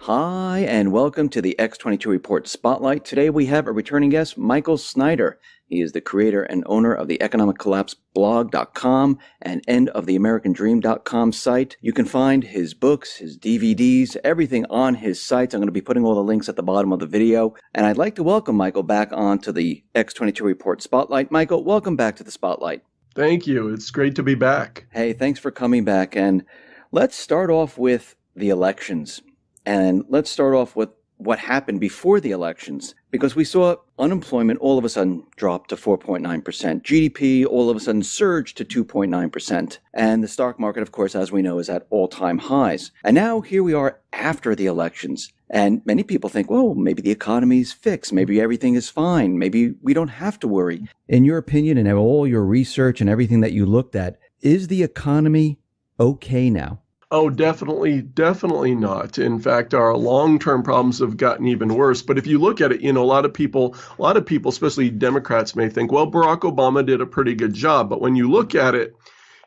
Hi, and welcome to the X22 Report Spotlight. Today we have a returning guest, Michael Snyder. He is the creator and owner of the economiccollapseblog.com and endoftheamericandream.com site. You can find his books, his DVDs, everything on his sites. I'm going to be putting all the links at the bottom of the video. And I'd like to welcome Michael back onto the X22 Report Spotlight. Michael, welcome back to the Spotlight. Thank you. It's great to be back. Hey, thanks for coming back. And let's start off with the elections. And let's start off with what happened before the elections, because we saw unemployment all of a sudden drop to 4.9%. GDP all of a sudden surged to 2.9%. And the stock market, of course, as we know, is at all-time highs. And now here we are after the elections. And many people think, well, maybe the economy's fixed. Maybe everything is fine. Maybe we don't have to worry. In your opinion and all your research and everything that you looked at, is the economy okay now? Oh, definitely not. In fact, our long-term problems have gotten even worse. But if you look at it, a lot of people, especially Democrats, may think, well, Barack Obama did a pretty good job. But when you look at it,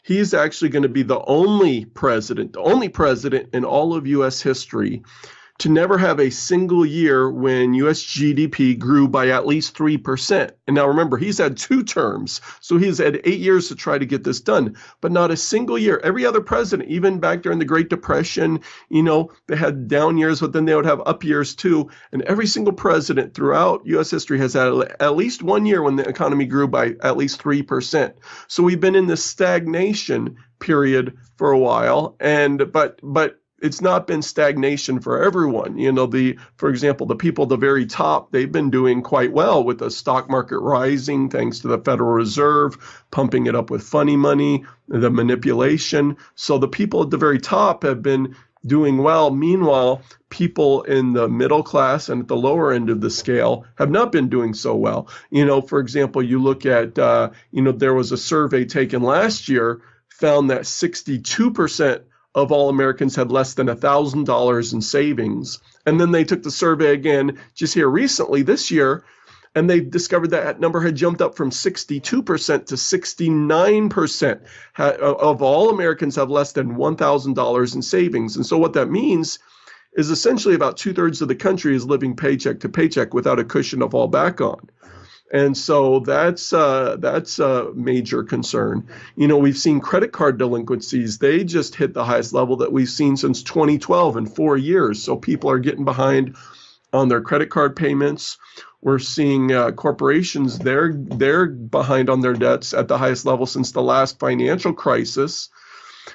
he's actually going to be the only president in all of U.S. history to never have a single year when U.S. GDP grew by at least 3%. And now remember, he's had 2 terms, so he's had 8 years to try to get this done, but not a single year. Every other president, even back during the Great Depression, they had down years, but then they would have up years too. And every single president throughout U.S. history has had at least 1 year when the economy grew by at least 3%. So we've been in this stagnation period for a while, but it's not been stagnation for everyone. For example, the people at the very top, they've been doing quite well with the stock market rising thanks to the Federal Reserve pumping it up with funny money, the manipulation. So the people at the very top have been doing well. Meanwhile, people in the middle class and at the lower end of the scale have not been doing so well. For example, you look at, there was a survey taken last year, found that 62% of all Americans had less than $1,000 in savings. And then they took the survey again just here recently this year, and they discovered that number had jumped up from 62% to 69% of all Americans have less than $1,000 in savings. And so what that means is essentially about 2/3 of the country is living paycheck to paycheck without a cushion to fall back on. And so that's a major concern. We've seen credit card delinquencies. They just hit the highest level that we've seen since 2012 in 4 years. So people are getting behind on their credit card payments. We're seeing corporations, they're behind on their debts at the highest level since the last financial crisis.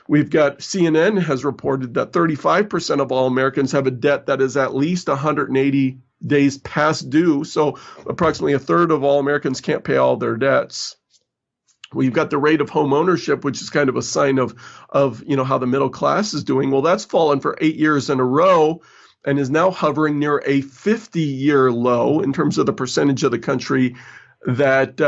We've got CNN has reported that 35% of all Americans have a debt that is at least 180 days past due. So approximately 1/3 of all Americans can't pay all their debts. We've got the rate of home ownership, which is kind of a sign of how the middle class is doing. Well, that's fallen for 8 years in a row and is now hovering near a 50-year low in terms of the percentage of the country that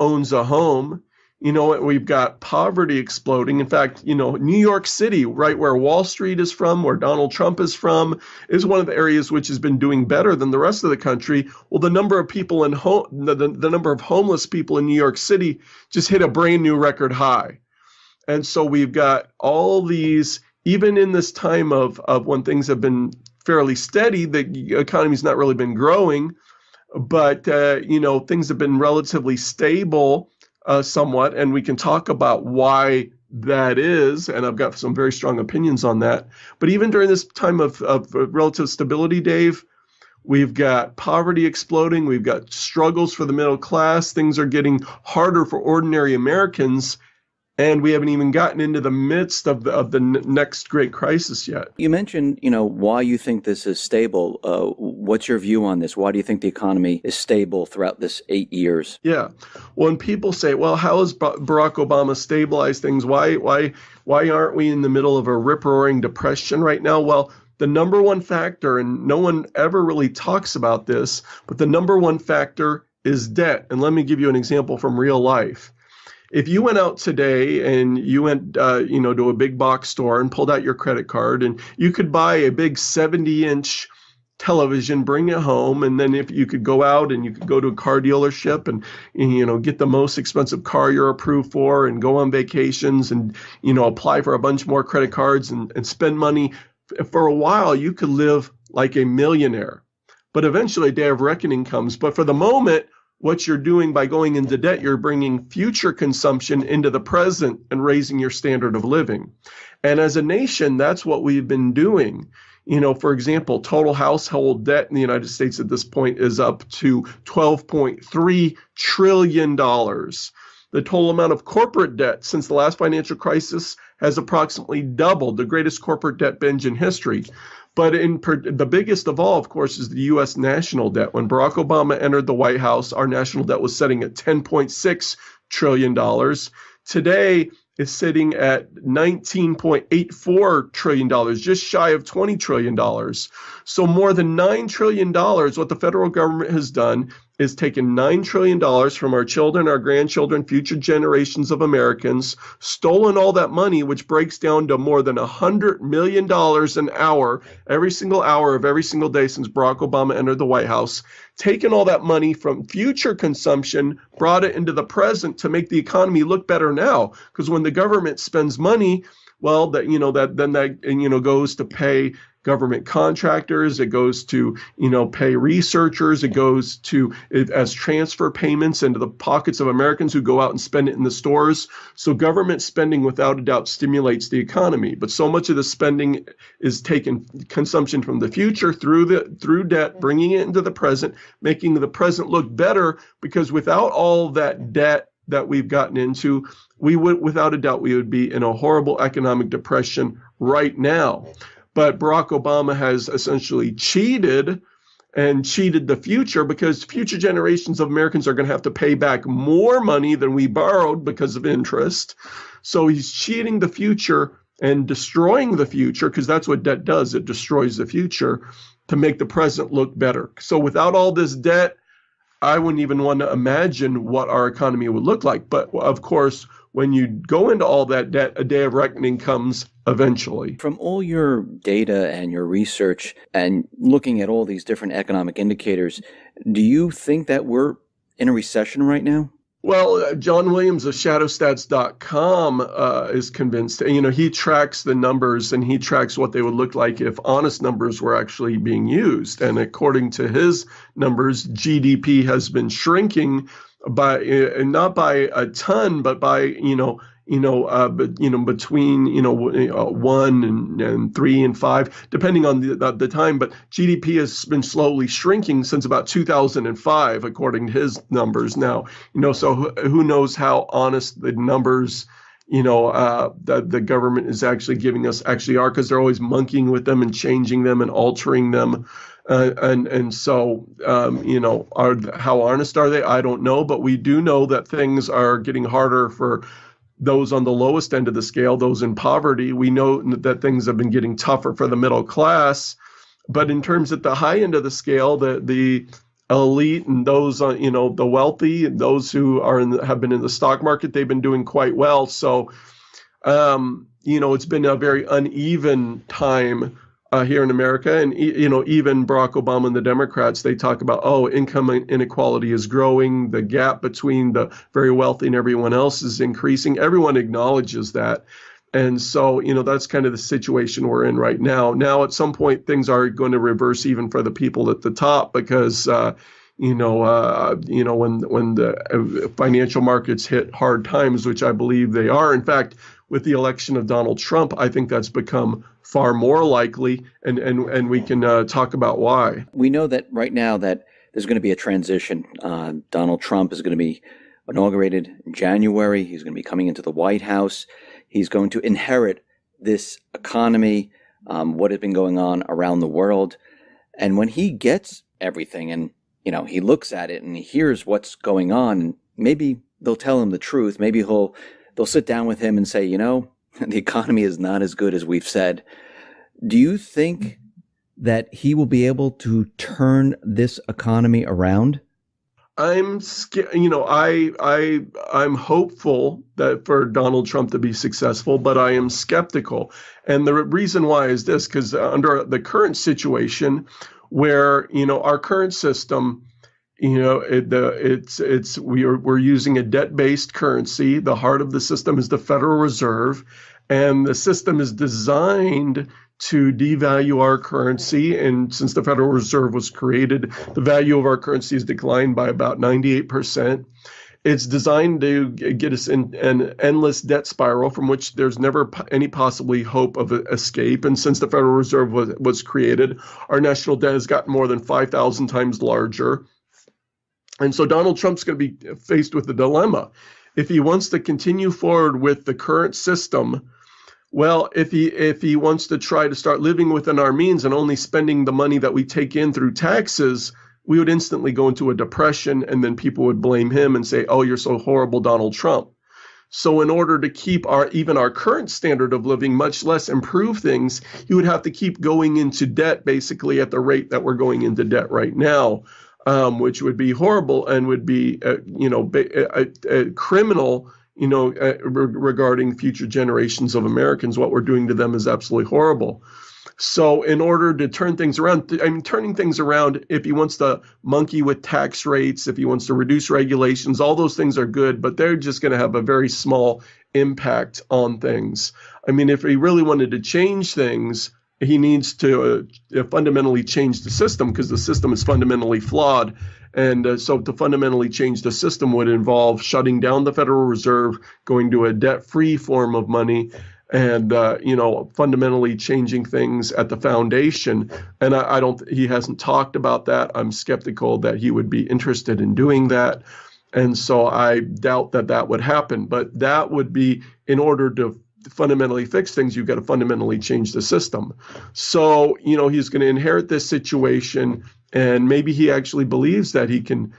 owns a home. We've got poverty exploding. In fact, New York City, right where Wall Street is from, where Donald Trump is from, is one of the areas which has been doing better than the rest of the country. Well, the number of people the number of homeless people in New York City just hit a brand new record high. And so we've got all these, even in this time of when things have been fairly steady, the economy's not really been growing, but things have been relatively stable. Somewhat, and we can talk about why that is, and I've got some very strong opinions on that. But even during this time of relative stability, Dave, we've got poverty exploding, we've got struggles for the middle class, things are getting harder for ordinary Americans, and we haven't even gotten into the midst of the next great crisis yet. You mentioned, why you think this is stable. What's your view on this? Why do you think the economy is stable throughout this 8 years? Yeah. When people say, well, how has Barack Obama stabilized things? Why aren't we in the middle of a rip-roaring depression right now? Well, the number one factor, and no one ever really talks about this, but the number one factor is debt. And let me give you an example from real life. If you went out today and you went, to a big box store and pulled out your credit card, and you could buy a big 70-inch television, bring it home, and then if you could go out and you could go to a car dealership and get the most expensive car you're approved for and go on vacations and, apply for a bunch more credit cards and spend money. For a while, you could live like a millionaire. But eventually a day of reckoning comes. But for the moment, what you're doing by going into debt, you're bringing future consumption into the present and raising your standard of living. And as a nation, that's what we've been doing. For example, total household debt in the United States at this point is up to $12.3 trillion. The total amount of corporate debt since the last financial crisis has approximately doubled, the greatest corporate debt binge in history. But the biggest of all, of course, is the U.S. national debt. When Barack Obama entered the White House, our national debt was sitting at $10.6 trillion. Today, it's sitting at $19.84 trillion, just shy of $20 trillion. So more than $9 trillion, what the federal government has done is taken $9 trillion from our children, our grandchildren, future generations of Americans, stolen all that money, which breaks down to more than $100 million an hour, every single hour of every single day since Barack Obama entered the White House, taken all that money from future consumption, brought it into the present to make the economy look better now. Because when the government spends money, well, that goes to pay government contractors, it goes to, pay researchers, it goes to as transfer payments into the pockets of Americans who go out and spend it in the stores. So government spending without a doubt stimulates the economy. But so much of the spending is taking consumption from the future through debt, bringing it into the present, making the present look better, because without all that debt that we've gotten into, without a doubt, we would be in a horrible economic depression right now. But Barack Obama has essentially cheated the future, because future generations of Americans are going to have to pay back more money than we borrowed because of interest. So he's cheating the future and destroying the future, because that's what debt does. It destroys the future to make the present look better. So without all this debt, I wouldn't even want to imagine what our economy would look like. But of course, when you go into all that debt, a day of reckoning comes eventually. From all your data and your research and looking at all these different economic indicators, do you think that we're in a recession right now? Well, John Williams of shadowstats.com is convinced. He tracks the numbers, and he tracks what they would look like if honest numbers were actually being used. And according to his numbers, GDP has been shrinking by not by a ton, but by between 1 and 3 and 5, depending on the time. But GDP has been slowly shrinking since about 2005, according to his numbers. Now, so who knows how honest the numbers that the government is actually giving us actually are, because they're always monkeying with them and changing them and altering them. So how honest are they? I don't know, but we do know that things are getting harder for those on the lowest end of the scale, those in poverty. We know that things have been getting tougher for the middle class, but in terms at the high end of the scale, the elite and those the wealthy and those who have been in the stock market, they've been doing quite well. So it's been a very uneven time here in America. And, even Barack Obama and the Democrats, they talk about, income inequality is growing. The gap between the very wealthy and everyone else is increasing. Everyone acknowledges that. And so, that's kind of the situation we're in right now. Now, at some point, things are going to reverse even for the people at the top, because, when the financial markets hit hard times, which I believe they are. In fact, with the election of Donald Trump, I think that's become far more likely, and we can talk about why. We know that right now that there's going to be a transition. Donald Trump is going to be inaugurated in January. He's going to be coming into the White House. He's going to inherit this economy, what has been going on around the world. And when he gets everything and, he looks at it and he hears what's going on, maybe they'll tell him the truth. Maybe they'll sit down with him and say, the economy is not as good as we've said. Do you think that he will be able to turn this economy around? I'm scared. I'm hopeful that for Donald Trump to be successful, but I am skeptical. And the reason why is this, because under the current situation where, our current system We're using a debt-based currency. The heart of the system is the Federal Reserve, and the system is designed to devalue our currency. And since the Federal Reserve was created, the value of our currency has declined by about 98%. It's designed to get us in an endless debt spiral from which there's never any possibly hope of escape. And since the Federal Reserve was created, our national debt has gotten more than 5,000 times larger. And so Donald Trump's going to be faced with a dilemma. If he wants to continue forward with the current system, well, if he wants to try to start living within our means and only spending the money that we take in through taxes, we would instantly go into a depression, and then people would blame him and say, oh, you're so horrible, Donald Trump. So in order to keep even our current standard of living, much less improve things, you would have to keep going into debt basically at the rate that we're going into debt right now. Which would be horrible and would be, a criminal, regarding future generations of Americans. What we're doing to them is absolutely horrible. So in order to turn things around, turning things around, if he wants to monkey with tax rates, if he wants to reduce regulations, all those things are good, but they're just going to have a very small impact on things. If he really wanted to change things, he needs to fundamentally change the system, because the system is fundamentally flawed. And so to fundamentally change the system would involve shutting down the Federal Reserve, going to a debt-free form of money, and fundamentally changing things at the foundation. And he hasn't talked about that. I'm skeptical that he would be interested in doing that. And so I doubt that would happen. But that would be, in order to fundamentally fix things, you've got to fundamentally change the system. So, he's going to inherit this situation, and maybe he actually believes that he can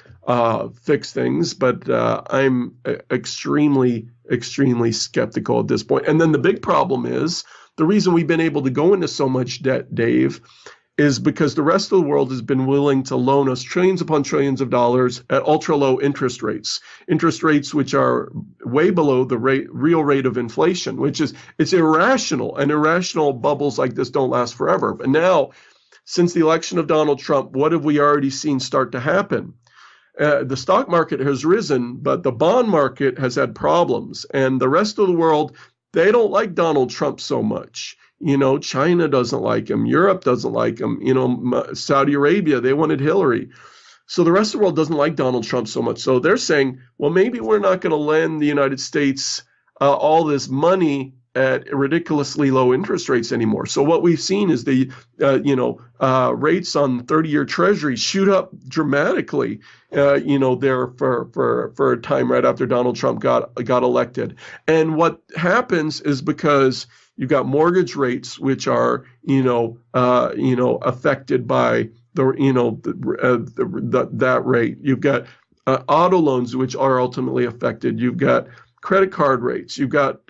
fix things, but I'm extremely, extremely skeptical at this point. And then the big problem is, the reason we've been able to go into so much debt, Dave, is because the rest of the world has been willing to loan us trillions upon trillions of dollars at ultra low interest rates which are way below the real rate of inflation, it's irrational, and irrational bubbles like this don't last forever. But now, since the election of Donald Trump, what have we already seen start to happen? The stock market has risen, but the bond market has had problems, and the rest of the world, they don't like Donald Trump so much. China doesn't like him. Europe doesn't like him. Saudi Arabia, they wanted Hillary. So the rest of the world doesn't like Donald Trump so much. So they're saying, well, maybe we're not going to lend the United States all this money at ridiculously low interest rates anymore. So what we've seen is the rates on 30-year Treasuries shoot up dramatically. There for a time right after Donald Trump got elected. And what happens is, because you've got mortgage rates which are affected by that rate. You've got auto loans which are ultimately affected. You've got credit card rates. You've got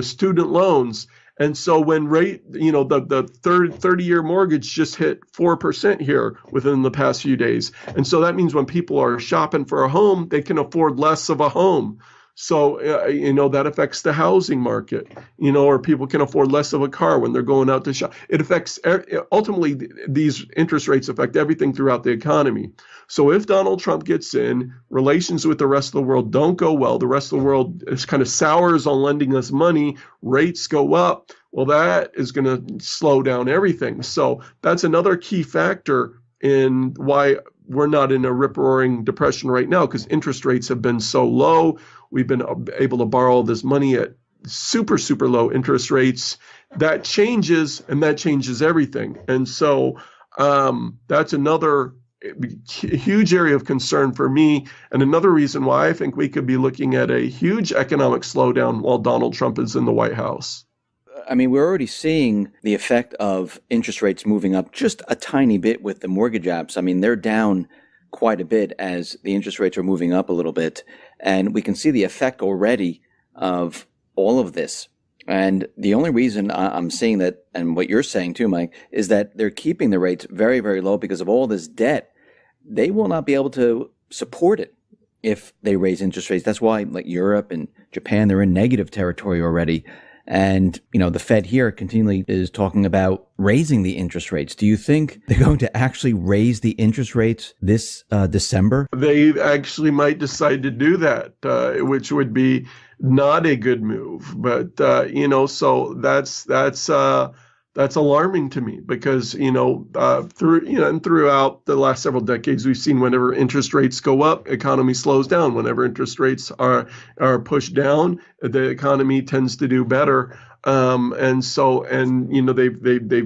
student loans. And so when the 30-year mortgage just hit 4% here within the past few days. And so that means when people are shopping for a home, they can afford less of a home. So, that affects the housing market, or people can afford less of a car when they're going out to shop. It affects, ultimately, these interest rates affect everything throughout the economy. So if Donald Trump gets in, relations with the rest of the world don't go well, the rest of the world is kind of sours on lending us money, rates go up, well, that is going to slow down everything. So that's another key factor in why we're not in a rip-roaring depression right now, because interest rates have been so low. We've been able to borrow this money at super, super low interest rates. That changes, and that changes everything. And so that's another huge area of concern for me, and another reason why I think we could be looking at a huge economic slowdown while Donald Trump is in the White House. We're already seeing the effect of interest rates moving up just a tiny bit with the mortgage apps. They're down quite a bit as the interest rates are moving up a little bit. And we can see the effect already of all of this. And the only reason I'm seeing that, and what you're saying too, Mike, is that they're keeping the rates very, very low because of all this debt. They will not be able to support it if they raise interest rates. That's why, like Europe and Japan, they're in negative territory already. And, the Fed here continually is talking about raising the interest rates. Do you think they're going to actually raise the interest rates this December? They actually might decide to do that, which would be not a good move. But, so that's alarming to me because, and throughout the last several decades, we've seen whenever interest rates go up, economy slows down. Whenever interest rates are pushed down, the economy tends to do better. They've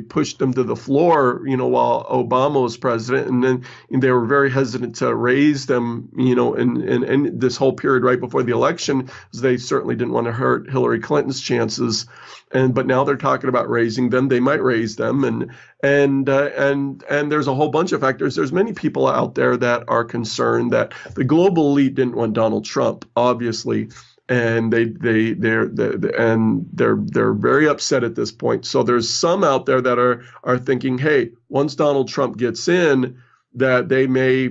pushed them to the floor, while Obama was president, and then they were very hesitant to raise them, in this whole period right before the election, because they certainly didn't want to hurt Hillary Clinton's chances. But now they're talking about raising them. They might raise them, and there's a whole bunch of factors. There's many people out there that are concerned that the global elite didn't want Donald Trump, obviously. And they're very upset at this point. So there's some out there that are thinking, hey, once Donald Trump gets in, that they may,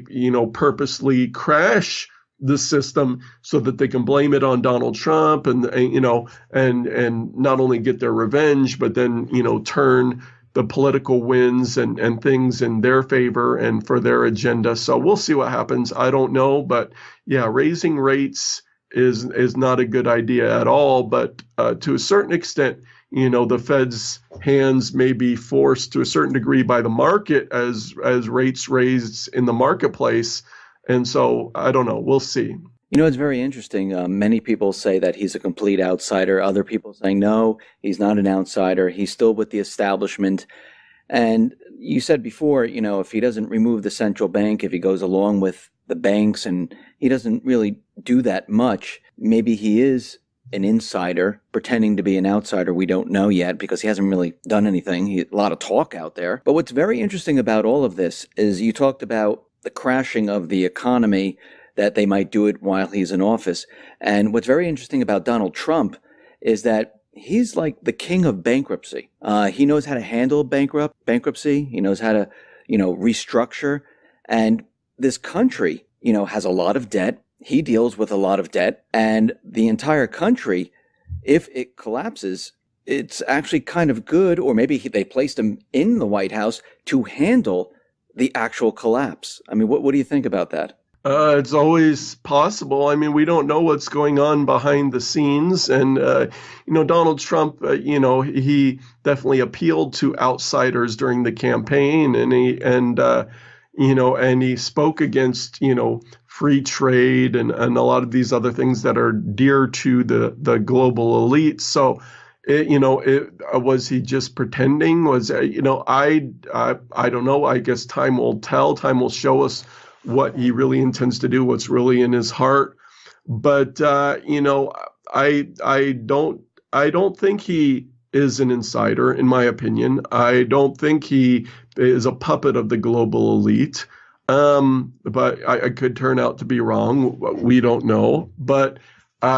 purposely crash the system so that they can blame it on Donald Trump and not only get their revenge, but then, turn the political wins and things in their favor and for their agenda. So we'll see what happens. I don't know, but yeah, raising rates is not a good idea at all. But to a certain extent, the Fed's hands may be forced to a certain degree by the market as rates raised in the marketplace. And so I don't know. We'll see. It's very interesting. Many people say that he's a complete outsider. Other people saying, no, he's not an outsider. He's still with the establishment. And you said before, if he doesn't remove the central bank, if he goes along with the banks and he doesn't really do that much, maybe he is an insider pretending to be an outsider. We don't know yet because he hasn't really done anything. A lot of talk out there. But what's very interesting about all of this is you talked about the crashing of the economy, that they might do it while he's in office. And what's very interesting about Donald Trump is that he's like the king of bankruptcy. He knows how to handle bankruptcy. He knows how to, restructure. And this country, has a lot of debt. He deals with a lot of debt. And the entire country, if it collapses, it's actually kind of good, or maybe they placed him in the White House to handle the actual collapse. I mean, what do you think about that? It's always possible. I mean, we don't know what's going on behind the scenes. And, Donald Trump, he definitely appealed to outsiders during the campaign, and he spoke against, free trade and a lot of these other things that are dear to the global elite. So, was he just pretending? I don't know. I guess time will tell. Time will show us what he really intends to do, what's really in his heart. But I don't think he is an insider, in my opinion. I don't think he is a puppet of the global elite. But I could turn out to be wrong. We don't know. But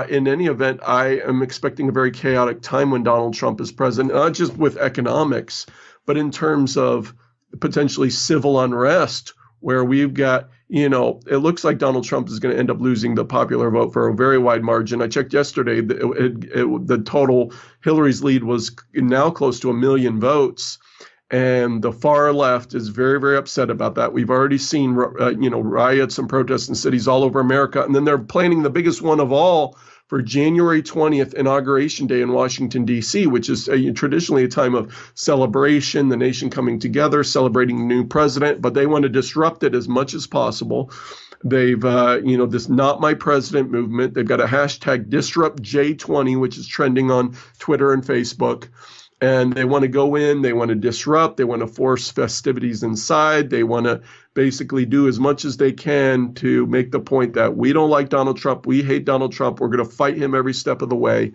in any event, I am expecting a very chaotic time when Donald Trump is president, not just with economics, but in terms of potentially civil unrest, where we've got, it looks like Donald Trump is going to end up losing the popular vote for a very wide margin. I checked yesterday, the total Hillary's lead was now close to 1 million votes. And the far left is very, very upset about that. We've already seen, riots and protests in cities all over America. And then they're planning the biggest one of all for January 20th, Inauguration Day in Washington, D.C., which is traditionally a time of celebration, the nation coming together, celebrating the new president. But they want to disrupt it as much as possible. They've, this Not My President movement. They've got a hashtag DisruptJ20, which is trending on Twitter and Facebook. And they want to go in, they want to disrupt, they want to force festivities inside. They want to basically do as much as they can to make the point that we don't like Donald Trump, we hate Donald Trump, we're going to fight him every step of the way.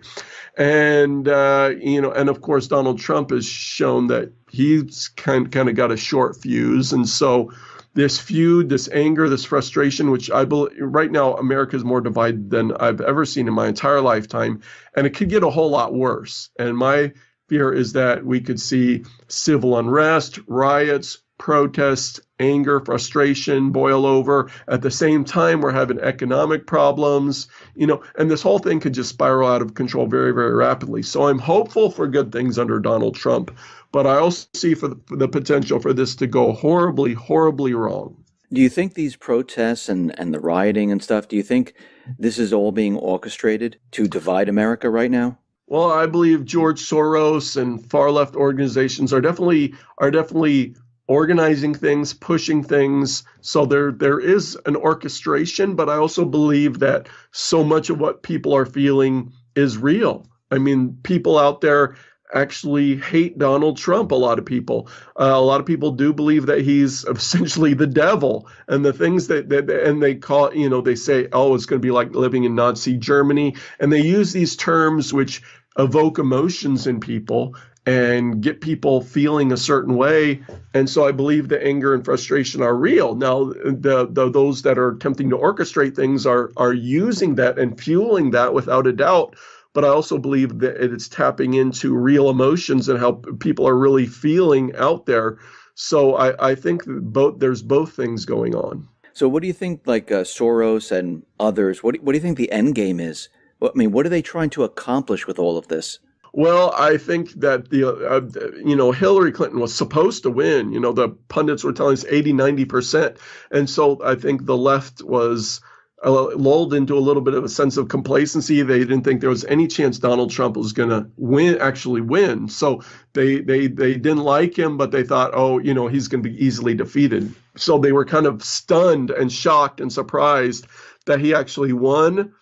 And, and of course, Donald Trump has shown that he's kind of got a short fuse. And so this feud, this anger, this frustration, which I believe right now America is more divided than I've ever seen in my entire lifetime. And it could get a whole lot worse. And my fear is that we could see civil unrest, riots, protest, anger, frustration boil over. At the same time, we're having economic problems, and this whole thing could just spiral out of control very, very rapidly. So I'm hopeful for good things under Donald Trump, but I also see for the potential for this to go horribly, horribly wrong. Do you think these protests and the rioting and stuff, do you think this is all being orchestrated to divide America right now? Well, I believe George Soros and far left organizations are definitely organizing things, pushing things. So there is an orchestration, but I also believe that so much of what people are feeling is real. I mean, people out there actually hate Donald Trump. A lot of people do believe that he's essentially the devil, and the things that and they call, they say, oh, it's going to be like living in Nazi Germany, and they use these terms which evoke emotions in people and get people feeling a certain way. And so I believe the anger and frustration are real. Now, those that are attempting to orchestrate things are using that and fueling that without a doubt. But I also believe that it's tapping into real emotions and how people are really feeling out there. So I think there's both things going on. So what do you think, like Soros and others, what do you think the end game is? I mean, what are they trying to accomplish with all of this? Well, I think that Hillary Clinton was supposed to win. The pundits were telling us 80-90%. And so I think the left was lulled into a little bit of a sense of complacency. They didn't think there was any chance Donald Trump was going to actually win. So they didn't like him, but they thought, he's going to be easily defeated. So they were kind of stunned and shocked and surprised that he actually won.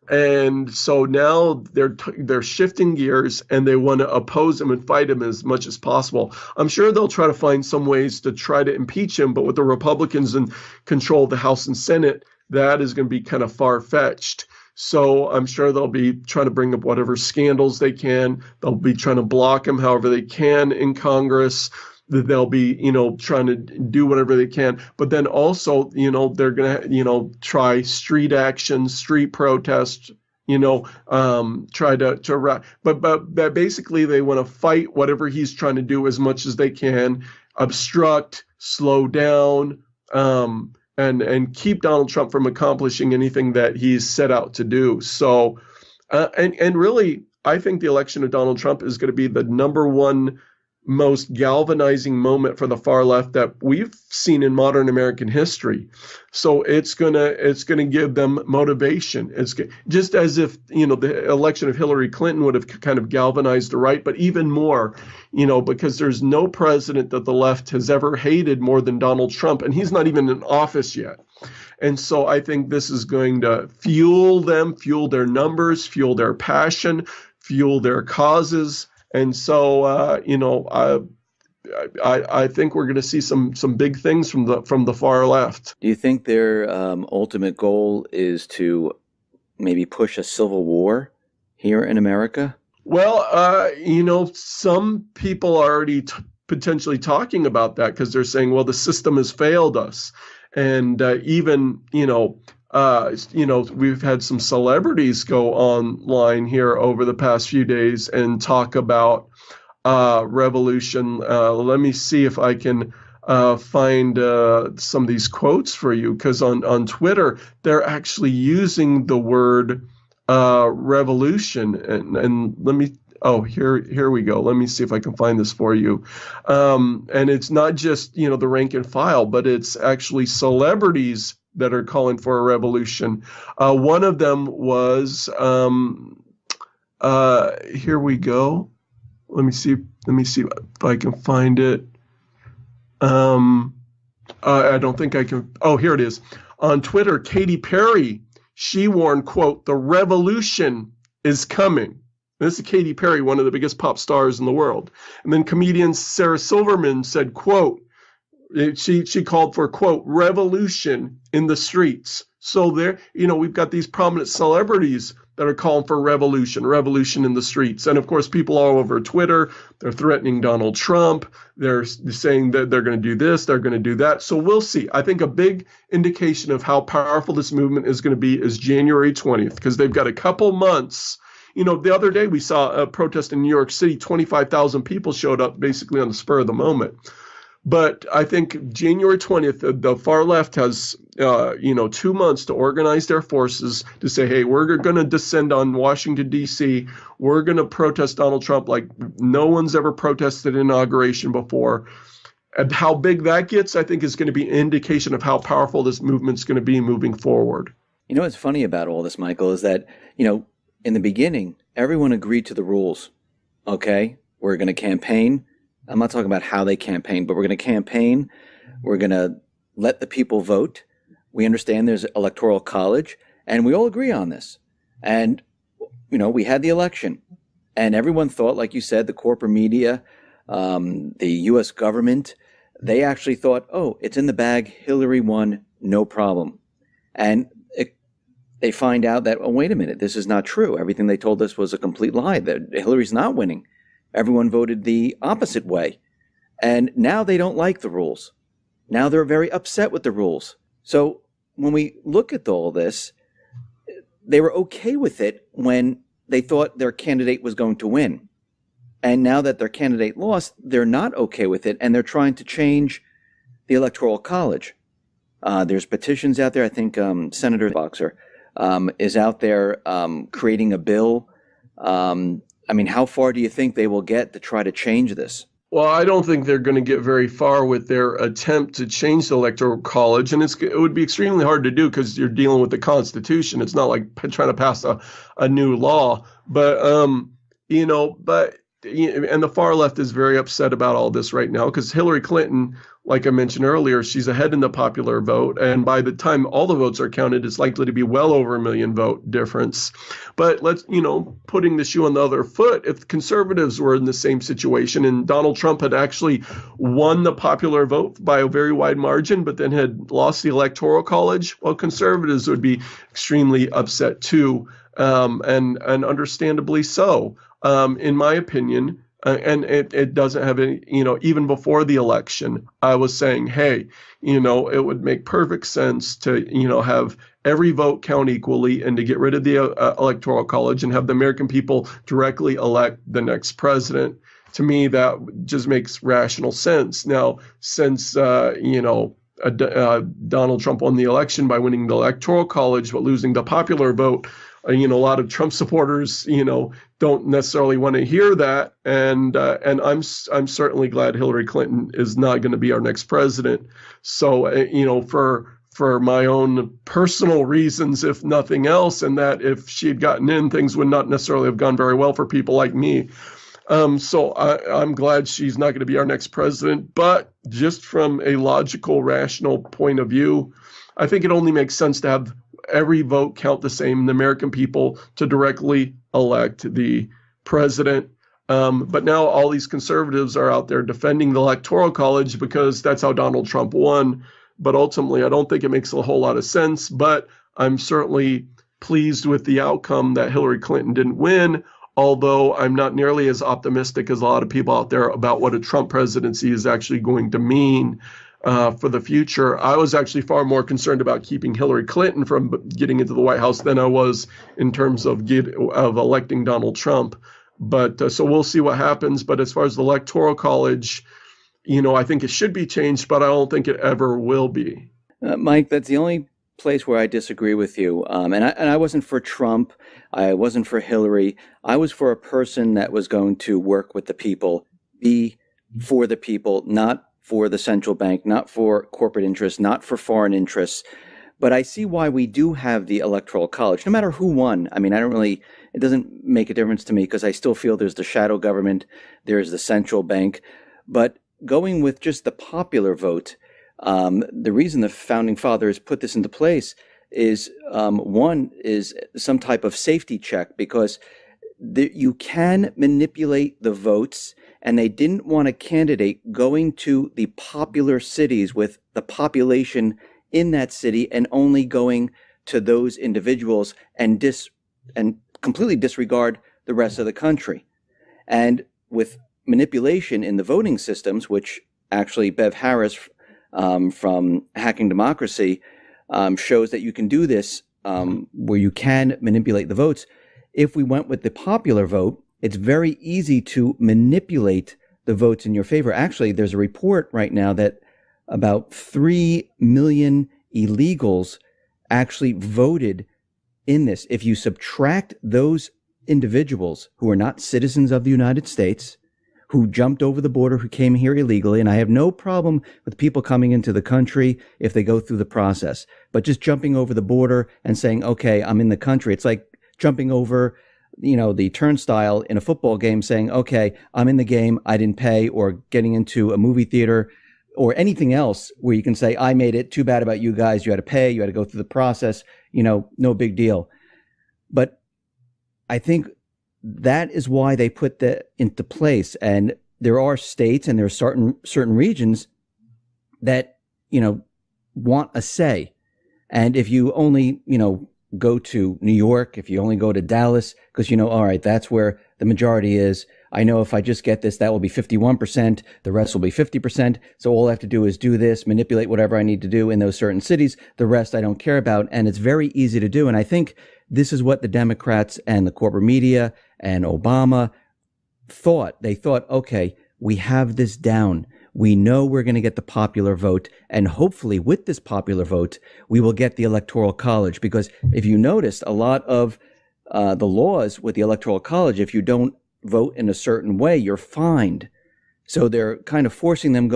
And so now they're shifting gears and they want to oppose him and fight him as much as possible. I'm sure they'll try to find some ways to try to impeach him, but with the Republicans in control of the House and Senate, that is going to be kind of far-fetched. So I'm sure they'll be trying to bring up whatever scandals they can. They'll be trying to block him however they can in Congress. They'll be, trying to do whatever they can. But then also, they're going to, try street action, street protest, try to but basically they want to fight whatever he's trying to do as much as they can, obstruct, slow down, and keep Donald Trump from accomplishing anything that he's set out to do. So, and really, I think the election of Donald Trump is going to be the number one most galvanizing moment for the far left that we've seen in modern American history. So it's gonna give them motivation. It's just as if the election of Hillary Clinton would have kind of galvanized the right, but even more, because there's no president that the left has ever hated more than Donald Trump, and he's not even in office yet. And so I think this is going to fuel them, fuel their numbers, fuel their passion, fuel their causes. And so, I think we're going to see some big things from the far left. Do you think their ultimate goal is to maybe push a civil war here in America? Well, some people are already potentially talking about that because they're saying, well, the system has failed us. And even, we've had some celebrities go online here over the past few days and talk about revolution. Let me see if I can find some of these quotes for you, because on Twitter, they're actually using the word revolution. And let me, here we go. Let me see if I can find this for you. And it's not just, the rank and file, but it's actually celebrities that are calling for a revolution. One of them was, here we go. Let me see if I can find it. I don't think I can. Oh, here it is. On Twitter, Katy Perry, she warned, quote, "The revolution is coming." This is Katy Perry, one of the biggest pop stars in the world. And then comedian Sarah Silverman said, quote, she called for, quote, "revolution in the streets." So there, we've got these prominent celebrities that are calling for revolution in the streets. And of course, people all over Twitter, they're threatening Donald Trump. They're saying that they're going to do this, they're going to do that. So we'll see. I think a big indication of how powerful this movement is going to be is January 20th, because they've got a couple months. The other day we saw a protest in New York City, 25,000 people showed up basically on the spur of the moment. But I think January 20th, the far left has, 2 months to organize their forces to say, hey, we're going to descend on Washington, D.C. We're going to protest Donald Trump like no one's ever protested inauguration before. And how big that gets, I think, is going to be an indication of how powerful this movement's going to be moving forward. You know what's funny about all this, Michael, is that, in the beginning, everyone agreed to the rules. Okay, we're going to campaign. I'm not talking about how they campaign, but we're going to campaign. We're going to let the people vote. We understand there's electoral college, and we all agree on this. And, we had the election, and everyone thought, like you said, the corporate media, the U.S. government, they actually thought, oh, it's in the bag. Hillary won, no problem. And they find out that, oh, wait a minute, this is not true. Everything they told us was a complete lie, that Hillary's not winning. Everyone voted the opposite way. And now they don't like the rules. Now they're very upset with the rules. So when we look at all this, they were okay with it when they thought their candidate was going to win. And now that their candidate lost, they're not okay with it, and they're trying to change the Electoral College. There's petitions out there. I think Senator Boxer is out there creating a bill. How far do you think they will get to try to change this? Well, I don't think they're going to get very far with their attempt to change the Electoral College, and it would be extremely hard to do because you're dealing with the Constitution. It's not like trying to pass a new law, but and the far left is very upset about all this right now because Hillary Clinton, like I mentioned earlier, she's ahead in the popular vote. And by the time all the votes are counted, it's likely to be well over 1 million vote difference. But putting the shoe on the other foot, if conservatives were in the same situation and Donald Trump had actually won the popular vote by a very wide margin, but then had lost the Electoral College, well, conservatives would be extremely upset too, and understandably so. In my opinion, and it doesn't have any, even before the election, I was saying, hey, it would make perfect sense to, have every vote count equally and to get rid of the Electoral College and have the American people directly elect the next president. To me, that just makes rational sense. Now, since, Donald Trump won the election by winning the Electoral College but losing the popular vote, a lot of Trump supporters, don't necessarily want to hear that, and I'm certainly glad Hillary Clinton is not going to be our next president. So, for my own personal reasons, if nothing else, and that if she had gotten in, things would not necessarily have gone very well for people like me. So I'm glad she's not going to be our next president. But just from a logical, rational point of view, I think it only makes sense to have every vote count the same, the American people to directly elect the president. But now all these conservatives are out there defending the Electoral College because that's how Donald Trump won. But ultimately, I don't think it makes a whole lot of sense. But I'm certainly pleased with the outcome that Hillary Clinton didn't win, although I'm not nearly as optimistic as a lot of people out there about what a Trump presidency is actually going to mean for the future. I was actually far more concerned about keeping Hillary Clinton from getting into the White House than I was in terms of electing Donald Trump. But so we'll see what happens. But as far as the Electoral College, I think it should be changed, but I don't think it ever will be. Mike, that's the only place where I disagree with you. And I wasn't for Trump. I wasn't for Hillary. I was for a person that was going to work with the people, be for the people, not for the central bank, not for corporate interests, not for foreign interests. But I see why we do have the Electoral College, no matter who won. It doesn't make a difference to me because I still feel there's the shadow government, there's the central bank. But going with just the popular vote, the reason the founding fathers put this into place is, one, is some type of safety check because you can manipulate the votes, and they didn't want a candidate going to the popular cities with the population in that city and only going to those individuals and completely disregard the rest of the country. And with manipulation in the voting systems, which actually Bev Harris from Hacking Democracy shows that you can do this, where you can manipulate the votes. If we went with the popular vote, it's very easy to manipulate the votes in your favor. Actually, there's a report right now that about 3 million illegals actually voted in this. If you subtract those individuals who are not citizens of the United States, who jumped over the border, who came here illegally, and I have no problem with people coming into the country if they go through the process, but just jumping over the border and saying, okay, I'm in the country. It's like jumping over, the turnstile in a football game saying, okay, I'm in the game, I didn't pay, or getting into a movie theater or anything else where you can say, I made it, too bad about you guys, you had to pay, you had to go through the process, no big deal. But I think that is why they put that into place. And there are states and there are certain regions that, want a say. And if you only, go to New York, if you only go to Dallas, because all right, that's where the majority is. I know if I just get this, that will be 51%. The rest will be 50%. So all I have to do is do this, manipulate whatever I need to do in those certain cities. The rest I don't care about. And it's very easy to do. And I think this is what the Democrats and the corporate media and Obama thought. They thought, okay, we have this down. We know we're going to get the popular vote. And hopefully with this popular vote, we will get the Electoral College. Because if you noticed, a lot of the laws with the Electoral College, if you don't vote in a certain way, you're fined. So they're kind of forcing them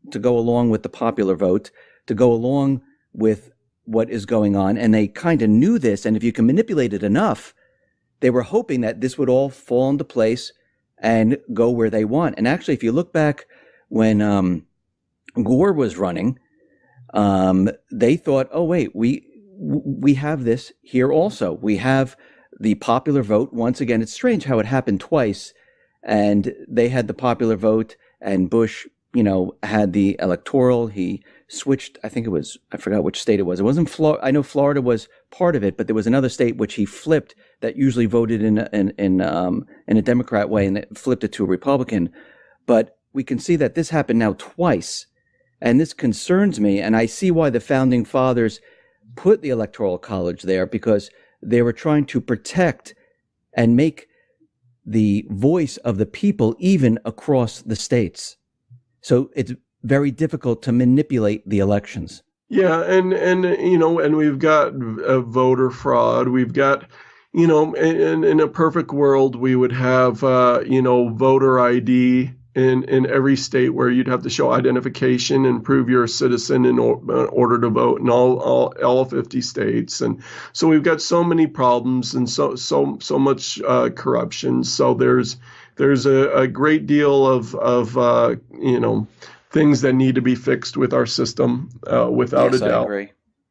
to go along with the popular vote, to go along with what is going on. And they kind of knew this. And if you can manipulate it enough, they were hoping that this would all fall into place and go where they want. And actually, if you look back when Gore was running, they thought, oh, wait, we have this here also. We have the popular vote. Once again, it's strange how it happened twice. And they had the popular vote, and Bush, had the electoral. He switched, I forgot which state it was. It wasn't Florida. I know Florida was part of it, but there was another state which he flipped that usually voted in a Democrat way, and it flipped it to a Republican. But we can see that this happened now twice, and this concerns me. And I see why the founding fathers put the Electoral College there, because they were trying to protect and make the voice of the people even across the states. So it's very difficult to manipulate the elections. Yeah, and we've got voter fraud. We've got, in a perfect world, we would have, voter ID in every state, where you'd have to show identification and prove you're a citizen in order to vote in all 50 states. And so we've got so many problems and so much corruption. So there's a great deal of things that need to be fixed with our system, without a doubt.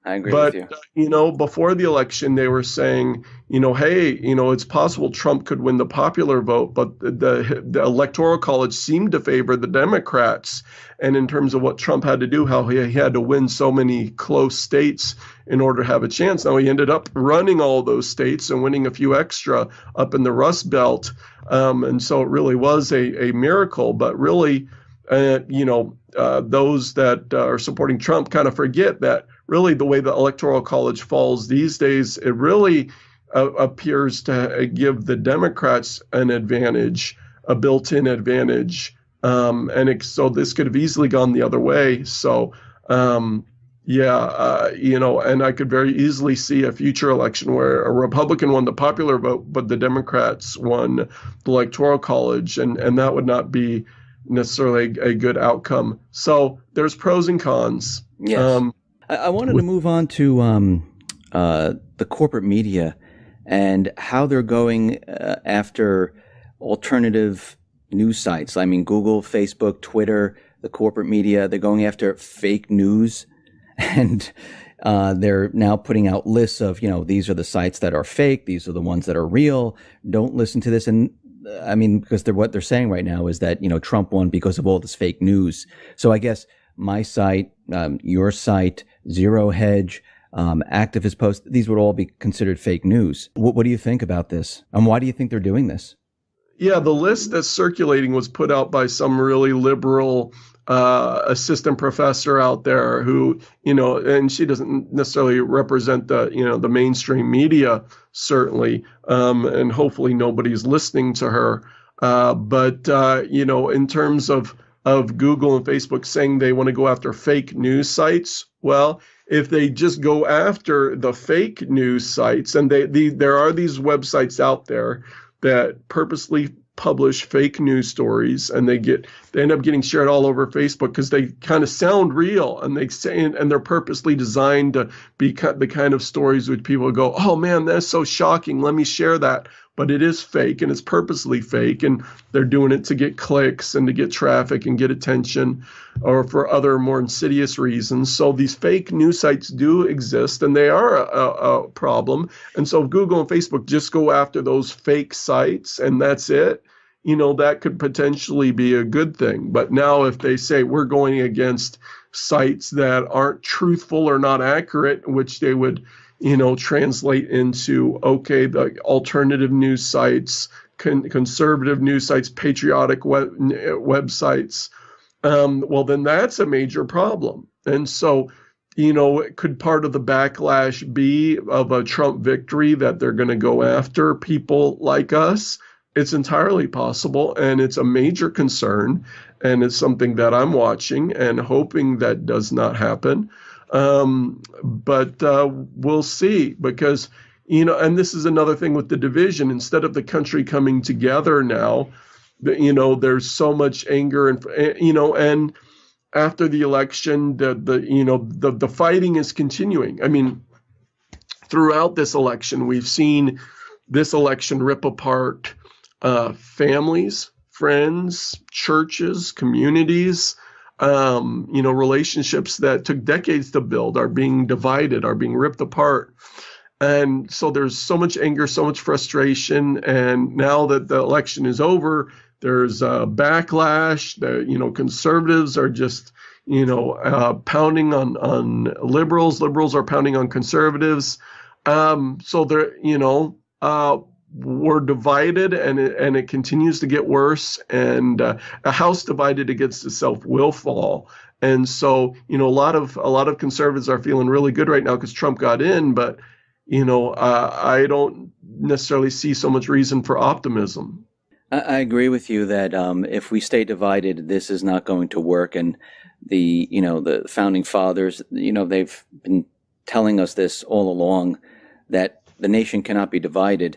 I agree with you. Before the election, they were saying, hey, it's possible Trump could win the popular vote, but the Electoral College seemed to favor the Democrats. And in terms of what Trump had to do, how he had to win so many close states in order to have a chance. Now, he ended up running all those states and winning a few extra up in the Rust Belt. And so it really was a miracle. But really, those that are supporting Trump kind of forget that really the way the Electoral College falls these days, it really appears to give the Democrats an advantage, a built-in advantage. So this could have easily gone the other way. So, and I could very easily see a future election where a Republican won the popular vote, but the Democrats won the Electoral College, and that would not be necessarily a good outcome. So there's pros and cons. Yes. I wanted to move on to the corporate media and how they're going after alternative news sites. I mean, Google, Facebook, Twitter, the corporate media, they're going after fake news. And they're now putting out lists of, these are the sites that are fake. These are the ones that are real. Don't listen to this. And I mean, because what they're saying right now is that, Trump won because of all this fake news. So I guess my site, your site, Zero Hedge, Activist Post, these would all be considered fake news. What do you think about this? And why do you think they're doing this? Yeah, the list that's circulating was put out by some really liberal assistant professor out there who, and she doesn't necessarily represent the mainstream media, certainly, and hopefully nobody's listening to her. But in terms of Google and Facebook saying they want to go after fake news sites, well, if they just go after the fake news sites, and there are these websites out there that purposely publish fake news stories, and they end up getting shared all over Facebook because they kind of sound real, and they're purposely designed to be the kind of stories which people go, oh man, that's so shocking, let me share that. But it is fake, and it's purposely fake, and they're doing it to get clicks and to get traffic and get attention, or for other more insidious reasons. So these fake news sites do exist, and they are a problem. And so if Google and Facebook just go after those fake sites and that's it, that could potentially be a good thing. But now if they say we're going against sites that aren't truthful or not accurate, which they would translate into, okay, the alternative news sites, conservative news sites, patriotic websites, well, then that's a major problem. And so, could part of the backlash be of a Trump victory that they're going to go after people like us? It's entirely possible, and it's a major concern, and it's something that I'm watching and hoping that does not happen. But we'll see, because, and this is another thing with the division. Instead of the country coming together now, there's so much anger and after the election, the fighting is continuing. I mean, throughout this election, we've seen this election rip apart families, friends, churches, communities. Relationships that took decades to build are being divided, are being ripped apart. And so there's so much anger, so much frustration. And now that the election is over, there's a backlash. Conservatives are just, pounding on liberals. Liberals are pounding on conservatives. So they're, we're divided, and it continues to get worse. And a house divided against itself will fall. And so, a lot of conservatives are feeling really good right now because Trump got in, but I don't necessarily see so much reason for optimism. I agree with you that if we stay divided, this is not going to work. And the founding fathers, they've been telling us this all along, that the nation cannot be divided.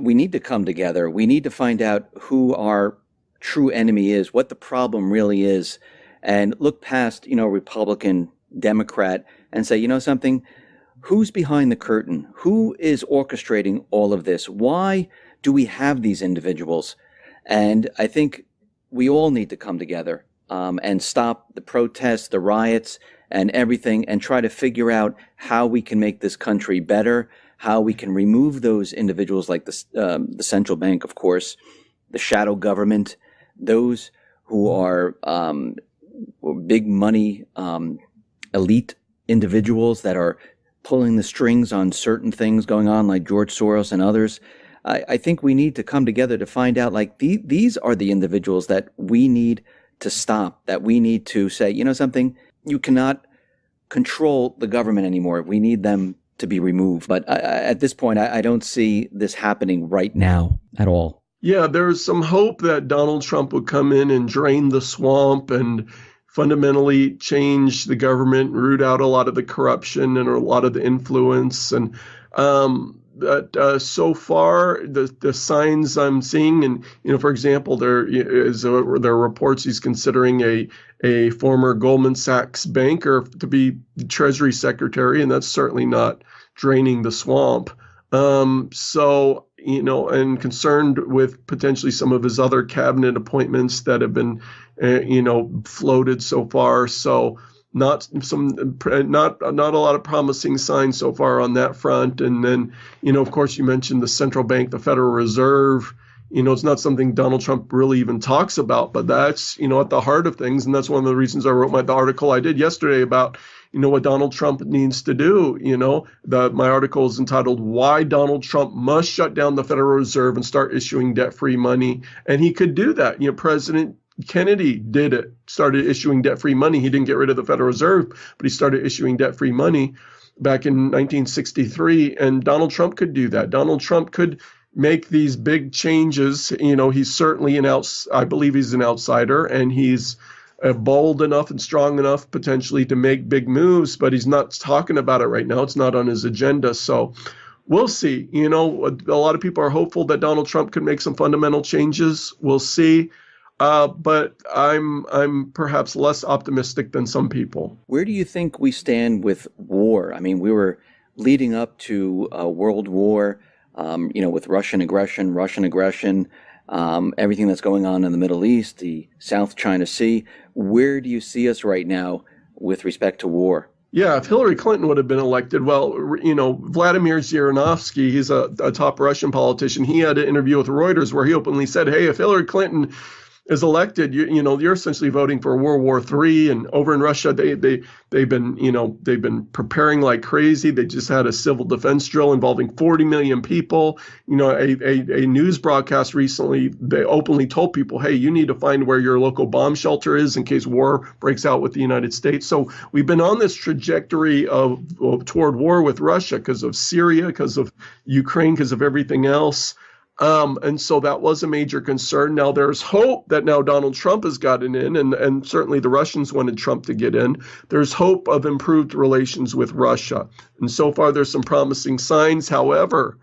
We need to come together. We need to find out who our true enemy is, what the problem really is, and look past, Republican, Democrat, and say, something, who's behind the curtain? Who is orchestrating all of this? Why do we have these individuals? And I think we all need to come together and stop the protests, the riots, and everything, and try to figure out how we can make this country better, how we can remove those individuals like the central bank, of course, the shadow government, those who are big money, elite individuals that are pulling the strings on certain things going on, like George Soros and others. I think we need to come together to find out, like, these are the individuals that we need to stop, that we need to say, something, you cannot control the government anymore. We need them to be removed. But at this point, I don't see this happening right now at all. Yeah, there's some hope that Donald Trump would come in and drain the swamp and fundamentally change the government, root out a lot of the corruption and a lot of the influence. And so far, the signs I'm seeing, and for example, there are reports he's considering a former Goldman Sachs banker to be the Treasury Secretary, and that's certainly not draining the swamp. And concerned with potentially some of his other cabinet appointments that have been, floated so far. So not a lot of promising signs so far on that front. And then, of course, you mentioned the central bank, the Federal Reserve. It's not something Donald Trump really even talks about, but that's, at the heart of things. And that's one of the reasons I wrote the article I did yesterday about, what Donald Trump needs to do. My article is entitled "Why Donald Trump Must Shut Down the Federal Reserve and Start Issuing Debt-Free Money." And he could do that. President Kennedy did it, started issuing debt-free money. He didn't get rid of the Federal Reserve, but he started issuing debt-free money back in 1963. And Donald Trump could do that. Donald Trump could make these big changes. He's certainly I believe he's an outsider, and he's bold enough and strong enough potentially to make big moves, but he's not talking about it right now. It's not on his agenda. So we'll see. A lot of people are hopeful that Donald Trump could make some fundamental changes. We'll see. But I'm perhaps less optimistic than some people. Where do you think we stand with war? I mean, we were leading up to a world war, with Russian aggression, everything that's going on in the Middle East, the South China Sea. Where do you see us right now with respect to war? Yeah, if Hillary Clinton would have been elected, well, Vladimir Zhirinovsky, he's a top Russian politician. He had an interview with Reuters where he openly said, hey, if Hillary Clinton is elected, you're essentially voting for World War III. And over in Russia, they've been preparing like crazy. They just had a civil defense drill involving 40 million people. A news broadcast recently, they openly told people, hey, you need to find where your local bomb shelter is in case war breaks out with the United States. So we've been on this trajectory toward war with Russia because of Syria, because of Ukraine, because of everything else. And so that was a major concern. Now there's hope that now Donald Trump has gotten in, and certainly the Russians wanted Trump to get in. There's hope of improved relations with Russia. And so far there's some promising signs. However,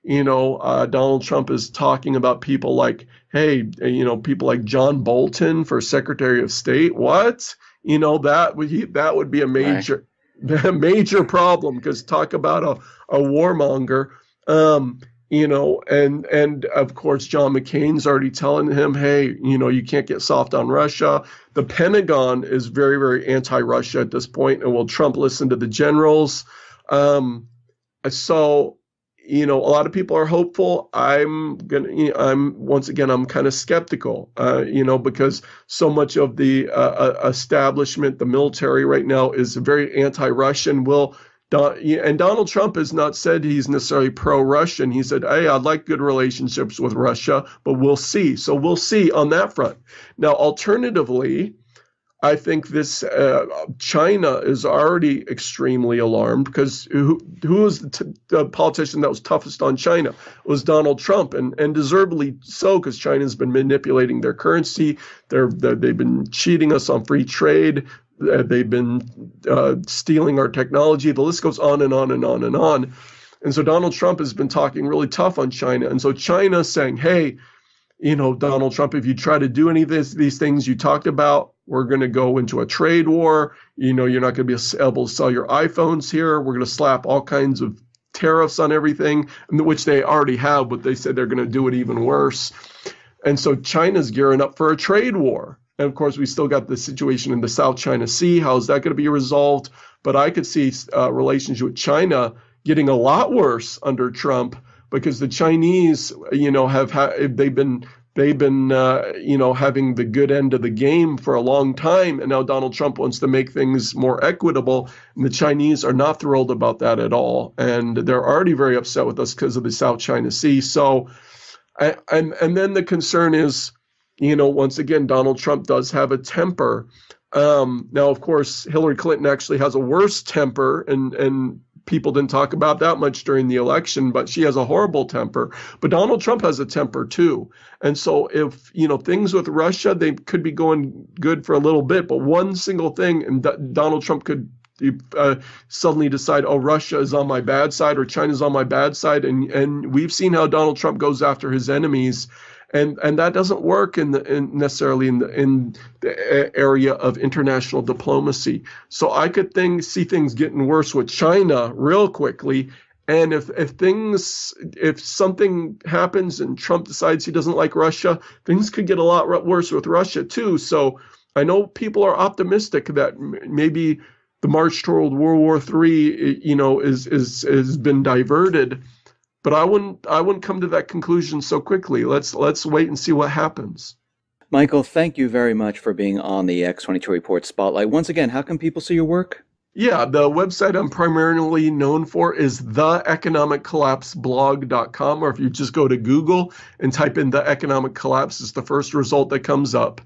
Donald Trump is talking about people like, hey, people like John Bolton for Secretary of State. What? That would be a major, major problem, because talk about a warmonger. And of course, John McCain's already telling him, hey, you can't get soft on Russia. The Pentagon is very, very anti-Russia at this point, and will Trump listen to the generals? So, a lot of people are hopeful. I'm kind of skeptical, because so much of the establishment, the military right now is very anti-Russian. And Donald Trump has not said he's necessarily pro-Russian. He said, hey, I'd like good relationships with Russia, but we'll see. So we'll see on that front. Now, alternatively, I think China is already extremely alarmed, because who was the politician that was toughest on China? It was Donald Trump, and deservedly so, because China's been manipulating their currency. They've been cheating us on free trade. They've been stealing our technology. The list goes on and on and on and on. And so Donald Trump has been talking really tough on China. And so China's saying, hey, Donald Trump, if you try to do any of these things you talked about, we're going to go into a trade war. You're not going to be able to sell your iPhones here. We're going to slap all kinds of tariffs on everything, which they already have, but they said they're going to do it even worse. And so China's gearing up for a trade war. And of course, we still got the situation in the South China Sea. How is that going to be resolved? But I could see relations with China getting a lot worse under Trump, because the Chinese, they've been having the good end of the game for a long time, and now Donald Trump wants to make things more equitable, and the Chinese are not thrilled about that at all, and they're already very upset with us because of the South China Sea. So, and then the concern is, once again, Donald Trump does have a temper. Now, of course, Hillary Clinton actually has a worse temper, and people didn't talk about that much during the election, but she has a horrible temper. But Donald Trump has a temper too. And so if, things with Russia, they could be going good for a little bit, but one single thing, and Donald Trump could suddenly decide, oh, Russia is on my bad side, or China's on my bad side. And we've seen how Donald Trump goes after his enemies. And that doesn't work necessarily in the area of international diplomacy. So I could see things getting worse with China real quickly. And if something happens and Trump decides he doesn't like Russia, things could get a lot worse with Russia too. So I know people are optimistic that maybe the march toward World War III, has been diverted. But I wouldn't come to that conclusion so quickly. Let's wait and see what happens. Michael, thank you very much for being on the X22 Report Spotlight. Once again, how can people see your work? Yeah, the website I'm primarily known for is theeconomiccollapseblog.com, or if you just go to Google and type in The Economic Collapse, it's the first result that comes up.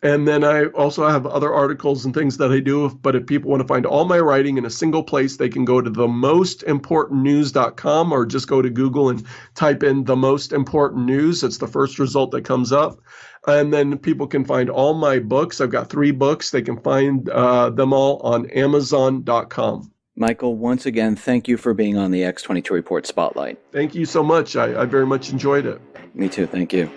And then I also have other articles and things that I do. But if people want to find all my writing in a single place, they can go to themostimportantnews.com or just go to Google and type in the most important news. It's the first result that comes up. And then people can find all my books. I've got 3 books. They can find them all on Amazon.com. Michael, once again, thank you for being on the X22 Report Spotlight. Thank you so much. I very much enjoyed it. Me too. Thank you.